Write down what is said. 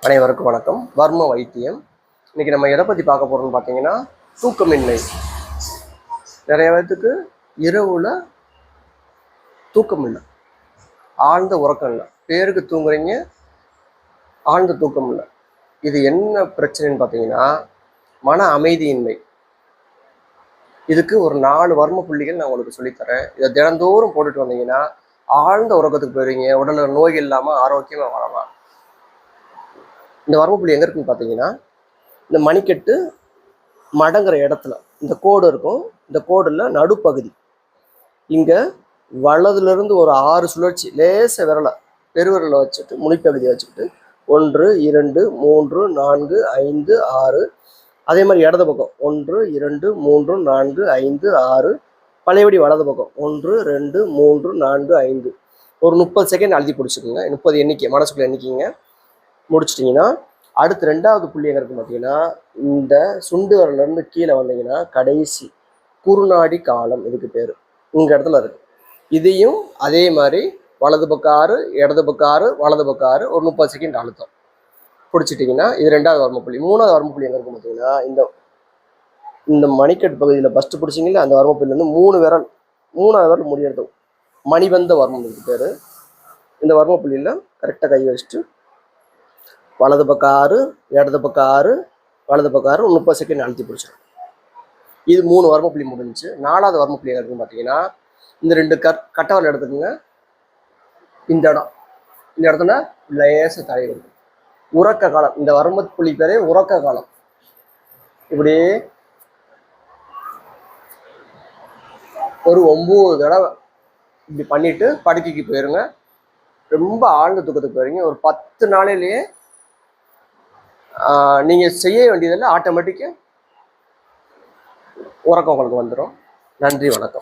அனைவருக்கும் வணக்கம். வர்ம வைத்தியம். இன்னைக்கு நம்ம எதை பற்றி பார்க்க போகிறோம்னு பார்த்தீங்கன்னா, தூக்கமின்மை. நிறைய பேர்த்துக்கு இரவுல தூக்கம் இல்லை, ஆழ்ந்த உறக்கம் இல்லை. பேருக்கு தூங்குறீங்க, ஆழ்ந்த தூக்கம் இல்லை. இது என்ன பிரச்சனைன்னு பார்த்தீங்கன்னா, மன அமைதியின்மை. இதுக்கு ஒரு 4 வர்ம புள்ளிகள் நான் உங்களுக்கு சொல்லித்தரேன். இதை தினந்தோறும் போட்டுட்டு வந்தீங்கன்னா ஆழ்ந்த உறக்கத்துக்கு போயிருவீங்க. உடல்ல நோய் இல்லாமல் ஆரோக்கியமாக வாழலாம். இந்த வர்மப்புள்ளி எங்கே இருக்குன்னு பார்த்தீங்கன்னா, இந்த மணிக்கட்டு மடங்குற இடத்துல இந்த கோடு இருக்கும். இந்த கோடில் நடுப்பகுதி இங்கே வலதுலேருந்து ஒரு 6 சுழற்சி லேச விரலை பெருவிரலை வச்சுட்டு முனிப்பகுதியை வச்சுக்கிட்டு 1 2 3 4 5 6. அதே மாதிரி இடது பக்கம் 1 2 3 4 5 6. பழையபடி வலது பக்கம் 1 2 3 4 5. ஒரு 30 செகண்ட் அழுத்தி பிடிச்சிக்கோங்க. 30 எண்ணிக்கை மனசுக்குள்ள எண்ணிக்கைங்க. முடிச்சிட்டிங்கன்னா அடுத்து 2வது புள்ளி எங்கே இருக்குன்னு பார்த்தீங்கன்னா, இந்த சுண்டு விரலேருந்து கீழே வந்தீங்கன்னா கடைசி குறுநாடி காலம், இதுக்கு பேர். இந்த இடத்துல இருக்கு. இதையும் அதே மாதிரி வலது பக்கம் 6, இடது பக்கம் 6, வலது பக்கம் 6, ஒரு 30 செகண்ட் அழுத்தம் பிடிச்சிட்டிங்கன்னா இது 2வது வர்மப்புள்ளி. 3வது வர்மப்புள்ளி எங்கே இருக்குன்னு பார்த்தீங்கன்னா, இந்த மணிக்கட்டு பகுதியில் ஃபஸ்ட்டு பிடிச்சிங்களா, அந்த வர்மப்புள்ளிலேருந்து 3 விரல் 3வது விரல் முடியறது மணிவந்த வர்மம், இதுக்கு பேர். இந்த வர்மப்புள்ளியில் கரெக்டாக கை வச்சுட்டு வலது பக்கம் 6, இடது பக்கம் 6, வலது பக்கம் 6, 30 செகண்ட் அழுத்தி பிடிச்சிடும். இது 3 வர்மப்புள்ளி முடிஞ்சு. 4வது வர்மப்புள்ளி இருக்குன்னு பார்த்தீங்கன்னா, இந்த 2 கட்டவரல் எடுத்துக்கோங்க. இந்த இடத்துல லேச தலை இருக்கும். உறக்க காலம். இந்த வர்மப்புள்ளி பேரே உறக்க காலம். இப்படியே ஒரு 9 தடவை இப்படி பண்ணிட்டு படுக்கைக்கு போயிருங்க. ரொம்ப ஆழ்ந்த தூக்கத்துக்கு போயிருங்க. ஒரு 10 நாளிலேயே நீங்கள் செய்ய வேண்டியதில்லை, ஆட்டோமேட்டிக்காக உறக்கம் உங்களுக்கு வந்துடும். நன்றி, வணக்கம்.